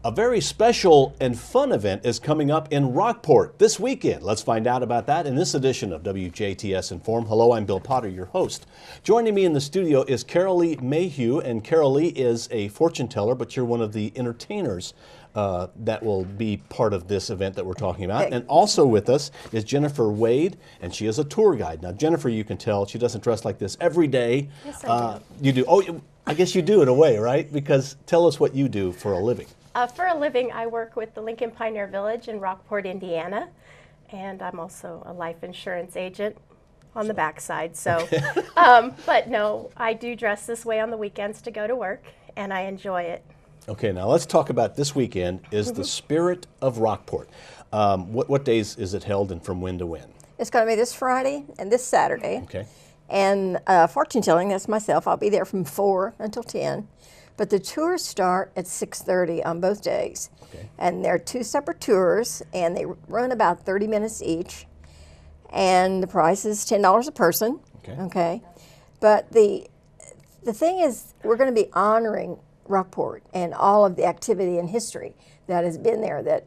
A very special and fun event is coming up in Rockport this weekend. Let's find out about that in this edition of WJTS Inform. Hello, I'm Bill Potter, your host. Joining me in the studio is Carrolee Mayhugh, and Carrolee is a fortune teller, but you're one of the entertainers that will be part of this event that we're talking about. And also with us is Jennifer Wade, and she is a tour guide. Now, Jennifer, you can tell she doesn't dress like this every day. Yes, I do. You do. Oh, I guess you do in a way, right? Because tell us what you do for a living. For a living, I work with the Lincoln Pioneer Village in Rockport, Indiana, and I'm also a life insurance agent on the backside. So, okay. But no, I do dress this way on the weekends to go to work, and I enjoy it. Okay, now let's talk about this weekend is the Spirit of Rockport. What days is it held and from when to when? It's going to be this Friday and this Saturday. Okay. And fortune telling, that's myself. I'll be there from 4 until 10. But the tours start at 6:30 on both days. Okay. And they're two separate tours, and they run about 30 minutes each. And the price is $10 a person. Okay. Okay. But the thing is, we're going to be honoring Rockport and all of the activity and history that has been there that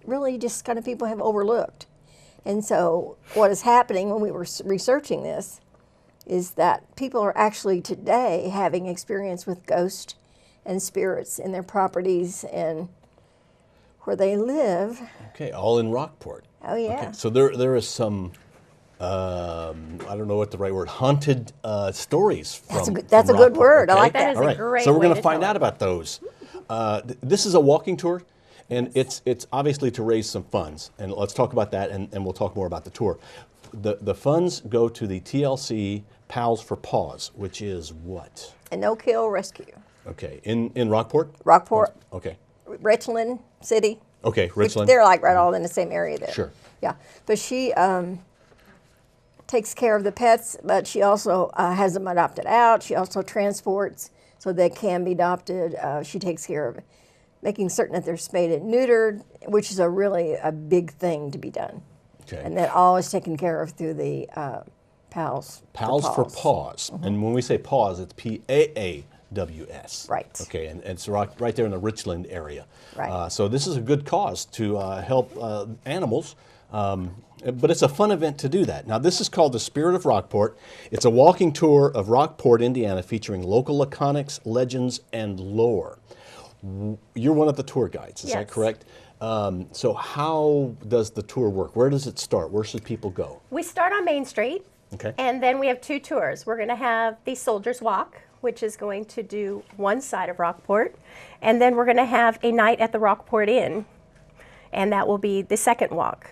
really just kind of people have overlooked. And so what is happening when we were researching this is that people are actually today having experience with ghosts and spirits in their properties and where they live. Okay, all in Rockport. Oh, yeah. Okay, so there is some, I don't know what the right word, haunted stories from That's a good word. Okay? I like That that. is All a right, great so we're way going to to find tell out it. about those. This is a walking tour, and it's obviously to raise some funds, and let's talk about that, and we'll talk more about the tour. The funds go to the TLC Pals for Paws, which is what? A no-kill rescue. Okay, in Rockport? Rockport, Okay. Richland City. Okay, Richland. They're like right all in the same area there. Sure. Yeah, but she takes care of the pets, but she also has them adopted out. She also transports so they can be adopted. She takes care of making certain that they're spayed and neutered, which is really a big thing to be done. Okay. And that all is taken care of through the Pals For Paws. Mm-hmm. And when we say paws, it's P-A-A-W-S. Right. Okay, and it's right there in the Richland area. Right. So this is a good cause to help animals, but it's a fun event to do that. Now this is called the Spirit of Rockport. It's a walking tour of Rockport, Indiana, featuring local laconics, legends, and lore. You're one of the tour guides, is that Yes. correct? So how does the tour work? Where does it start? Where should people go? We start on Main Street, Okay. and then we have two tours. We're going to have the Soldiers Walk, which is going to do one side of Rockport, and then we're going to have a night at the Rockport Inn, and that will be the second walk.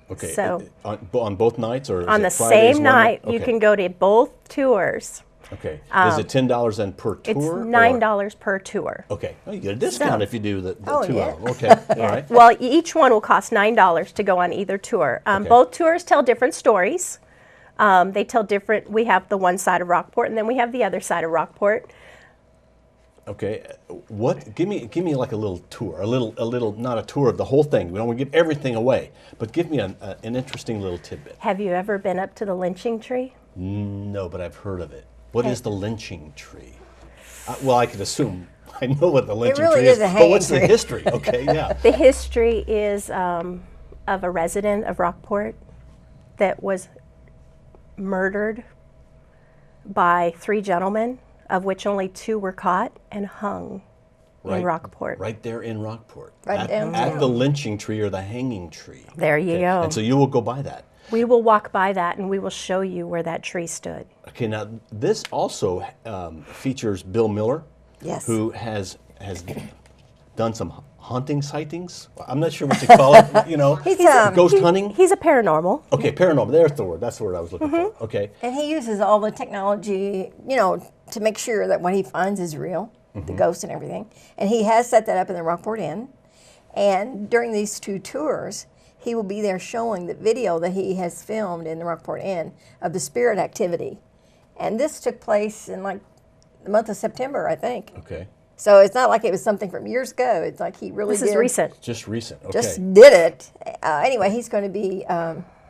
Okay. So- on both nights, or is On it the Fridays, same one night, you Okay. can go to both tours. Okay. Is it $10 then per tour? It's or- $9 per tour. Okay. Oh, you get a discount if you do the Oh, two yeah. of them. Okay. All right. Well, each one will cost $9 to go on either tour. Okay. Both tours tell different stories. They tell different. We have the one side of Rockport, and then we have the other side of Rockport. Okay. What? Give me like a little tour, a little, not a tour of the whole thing. We don't want to give everything away, but give me an interesting little tidbit. Have you ever been up to the lynching tree? No, but I've heard of it. What is the lynching tree? Well, I could assume I know what the lynching really tree is a but hanging what's the tree. history? Okay, yeah. The history is of a resident of Rockport that was murdered by 3 gentlemen, of which only 2 were caught and hung in Rockport. Right there in Rockport. Right at downtown. the lynching tree or the hanging tree. There you Okay. go. And so you will go by that. We will walk by that, and we will show you where that tree stood. Okay, now this also features Bill Miller, Yes. who has done some haunting sightings. I'm not sure what you call it. You know, He's, ghost hunting. He's a paranormal. Okay, paranormal. There's the word. That's the word I was looking for. Okay. And he uses all the technology, to make sure that what he finds is real, the ghosts and everything. And he has set that up in the Rockport Inn. And during these 2 tours, he will be there showing the video that he has filmed in the Rockport Inn of the spirit activity. And this took place in like the month of September, I think. Okay. So it's not like it was something from years ago. It's like he really This is recent. Just recent. Okay. just did it. Anyway, he's going to be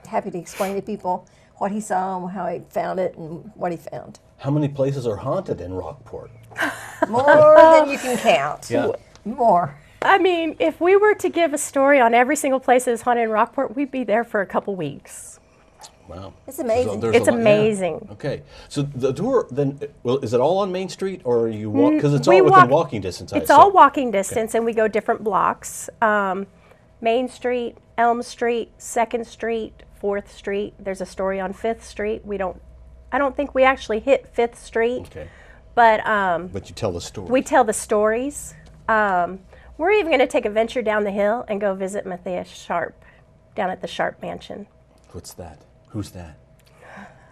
happy to explain to people what he saw and how he found it and what he found. How many places are haunted in Rockport? More than you can count. Yeah. More. I mean, if we were to give a story on every single place that is haunted in Rockport, we'd be there for a couple weeks. Wow. It's amazing. There's It's a lot- yeah. amazing. Okay. So the tour then, well, is it all on Main Street or are you walk? Because it's We all within walk- walking distance. I It's all assume. walking distance, and we go different blocks. Main Street, Elm Street, 2nd Street, 4th Street. There's a story on 5th Street. I don't think we actually hit 5th Street, Okay. but But you tell the story. we tell the stories. We're even going to take a venture down the hill and go visit Matthias Sharp down at the Sharp Mansion. What's that? Who's that?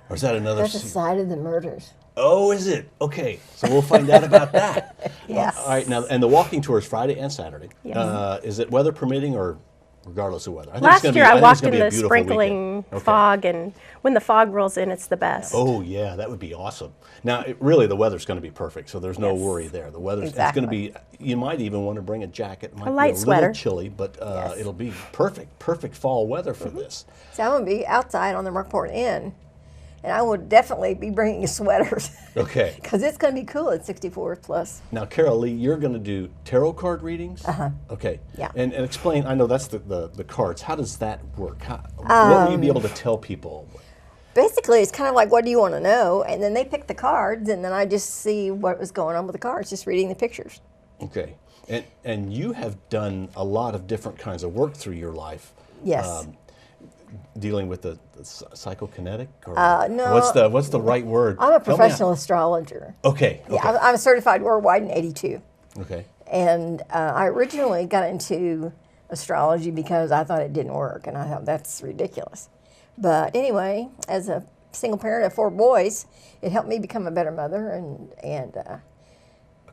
Or is that another? That's the side of the murders. Oh, is it? Okay. So we'll find out about that. Yes. All right. Now, and the walking tour is Friday and Saturday. Yes. Is it weather permitting or regardless of weather? I think it's Last gonna year be- I think it's walked gonna in be a the beautiful sprinkling weekend. Okay. fog, and when the fog rolls in, it's the best. Oh yeah, that would be awesome. Now, really, the weather's going to be perfect, so there's no Yes. worry there. The weather's Exactly. it's going to be. You might even want to bring a jacket. It might light be a sweater. little chilly, but Yes. it'll be perfect fall weather for this. So I'm going to be outside on the Rockport Inn, and I will definitely be bringing sweaters. Okay. Because it's going to be cool at 64 plus. Now, Carrolee, you're going to do tarot card readings. Okay. Yeah. And explain. I know that's the cards. How does that work? What will you be able to tell people? Basically, it's kind of like, what do you want to know? And then they pick the cards, and then I just see what was going on with the cards, just reading the pictures. Okay. And you have done a lot of different kinds of work through your life. Yes. Dealing with the psychokinetic, or no. what's the right word? I'm a Help me out. professional astrologer. Okay. Yeah, Okay. I'm certified worldwide in 82. Okay. And I originally got into astrology because I thought it didn't work, and I thought that's ridiculous. But anyway, as a single parent of 4 boys, it helped me become a better mother, and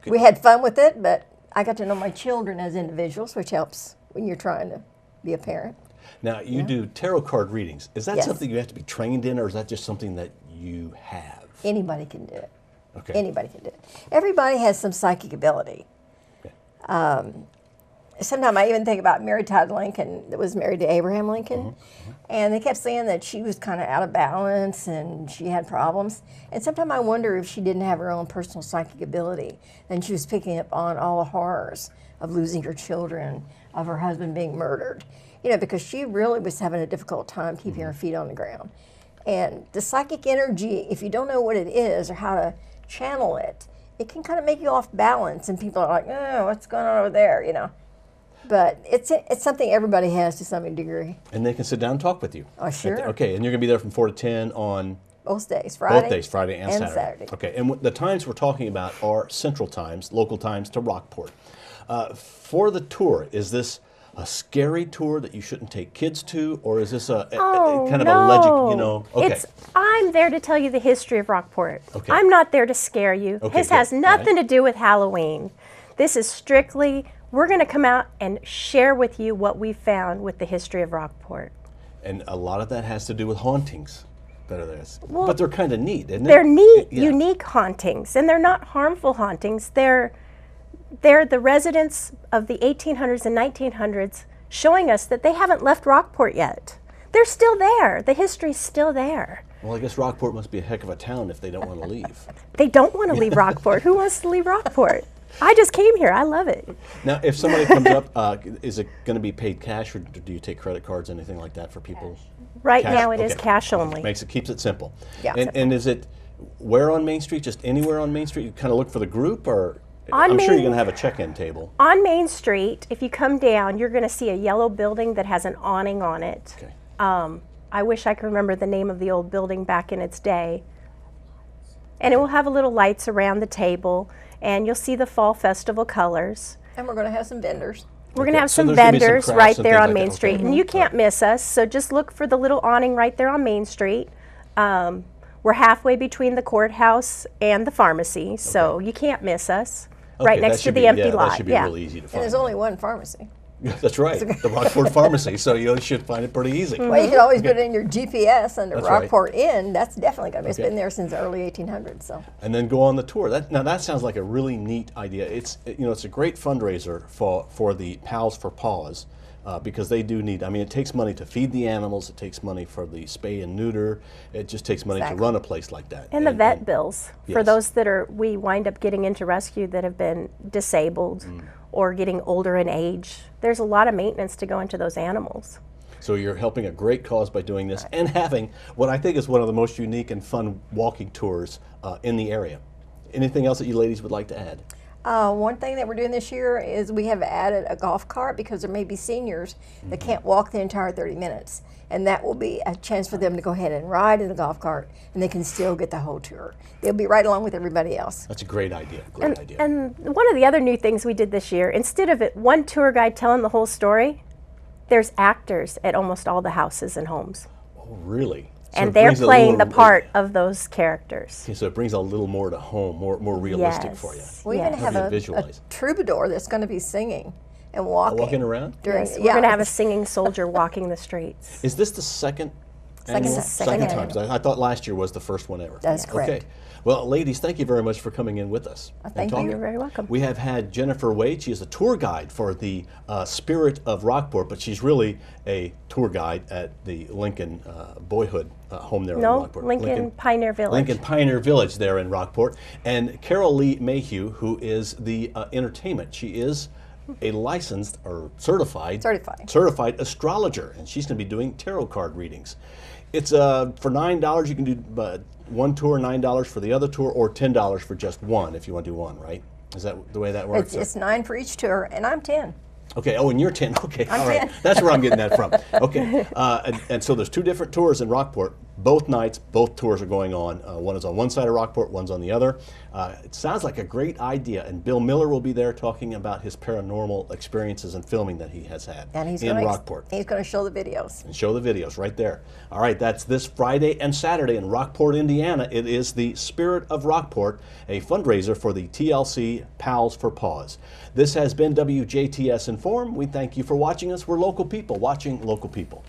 we had fun with it, but I got to know my children as individuals, which helps when you're trying to be a parent. Now, you do tarot card readings. Is that Yes. something you have to be trained in, or is that just something that you have? Anybody can do it. Okay. Anybody can do it. Everybody has some psychic ability. Okay. Sometimes I even think about Mary Todd Lincoln, that was married to Abraham Lincoln, and they kept saying that she was kind of out of balance and she had problems. And sometimes I wonder if she didn't have her own personal psychic ability, and she was picking up on all the horrors of losing her children, of her husband being murdered, because she really was having a difficult time keeping her feet on the ground. And the psychic energy, if you don't know what it is or how to channel it, it can kind of make you off balance, and people are like, oh, what's going on over there, But it's something everybody has to some degree. And they can sit down and talk with you. Oh, sure. Okay, and you're going to be there from 4 to 10 on Both days, Friday. both days, Friday and Saturday. Okay, and the times we're talking about are Central times, local times to Rockport. For the tour, is this a scary tour that you shouldn't take kids to, or is this a kind of a legend? Okay. I'm there to tell you the history of Rockport. Okay. I'm not there to scare you. Okay, This has good. nothing Right. to do with Halloween. This is strictly, we're going to come out and share with you what we found with the history of Rockport. And a lot of that has to do with hauntings that are there. Well, but they're kind of neat, isn't it? They're neat, Yeah. unique hauntings, and they're not harmful hauntings. They're the residents of the 1800s and 1900s showing us that they haven't left Rockport yet. They're still there. The history's still there. Well, I guess Rockport must be a heck of a town if they don't want to leave. They don't want to leave Rockport. Who wants to leave Rockport? I just came here. I love it. Now, if somebody comes up, is it going to be paid cash, or do you take credit cards, anything like that for people? Right Cash? now it is Okay. cash only. Keeps it simple. Yeah. And is it where on Main Street? Just anywhere on Main Street? You kind of look for the group, or On I'm sure you're Main- going to have a check-in table. On Main Street, if you come down, you're going to see a yellow building that has an awning on it. Okay. I wish I could remember the name of the old building back in its day. And it will have a little lights around the table, and you'll see the fall festival colors. And we're going to have some vendors. We're going to have So some there's gonna be some vendors crafts right and there things on like Main that. Street. Okay. And you can't miss us, so just look for the little awning right there on Main Street. We're halfway between the courthouse and the pharmacy, so you can't miss us. Right Okay, next that to should the be- empty yeah, lot. That should be really easy to And find. there's only one pharmacy. That's right, the Rockport Pharmacy, so you should find it pretty easy. Well, you can always put it in your GPS under That's right. Rockport Inn. That's definitely going to be. It's Okay. been there since the early 1800s. So And then go on the tour. That sounds like a really neat idea. It's a great fundraiser for the Pals for Paws, because they do need. I mean, it takes money to feed the animals. It takes money for the spay and neuter. It just takes money to Exactly. run a place like that. And the vet bills for Yes. those that we wind up getting into rescue that have been disabled or getting older in age. There's a lot of maintenance to go into those animals. So you're helping a great cause by doing this and having what I think is one of the most unique and fun walking tours in the area. Anything else that you ladies would like to add? One thing that we're doing this year is we have added a golf cart because there may be seniors that can't walk the entire 30 minutes. And that will be a chance for them to go ahead and ride in the golf cart, and they can still get the whole tour. They'll be right along with everybody else. That's a great idea. Great idea. And one of the other new things we did this year, instead of one tour guide telling the whole story, there's actors at almost all the houses and homes. Oh, really? So And it they're brings a playing the little- part of those characters. Okay, so it brings a little more to home, more realistic for you. We even Yes. have Help you a visualize. troubadour that's going to be singing and walking. Walking around? During, We're going to have a singing soldier walking the streets. Is this the second Second annual? time. Second time. 'Cause I thought last year was the first one ever. That's correct. Okay. Well, ladies, thank you very much for coming in with us. and thank you. talking. You're very welcome. We have had Jennifer Wade. She is a tour guide for the Spirit of Rockport, but she's really a tour guide at the Lincoln Boyhood home there in No, Rockport. Lincoln Pioneer Village. Lincoln Pioneer Village there in Rockport. And Carrolee Mayhugh, who is the entertainment. She is a licensed or certified astrologer, and she's going to be doing tarot card readings. It's for $9 you can do one tour, $9 for the other tour, or $10 for just one if you want to do one, right? Is that the way that works? It's $9 for each tour, and I'm 10. Okay, oh, and you're 10. Okay, I'm all right. 10. That's where I'm getting that from. Okay, and so there's two different tours in Rockport. Both nights, both tours are going on. One is on one side of Rockport, one's on the other. It sounds like a great idea, and Bill Miller will be there talking about his paranormal experiences and filming that he has had And he's in gonna, Rockport. He's going to show the videos. And show the videos right there. All right, that's this Friday and Saturday in Rockport, Indiana. It is the Spirit of Rockport, a fundraiser for the TLC Pals for Paws. This has been WJTS Inform. We thank you for watching us. We're local people watching local people.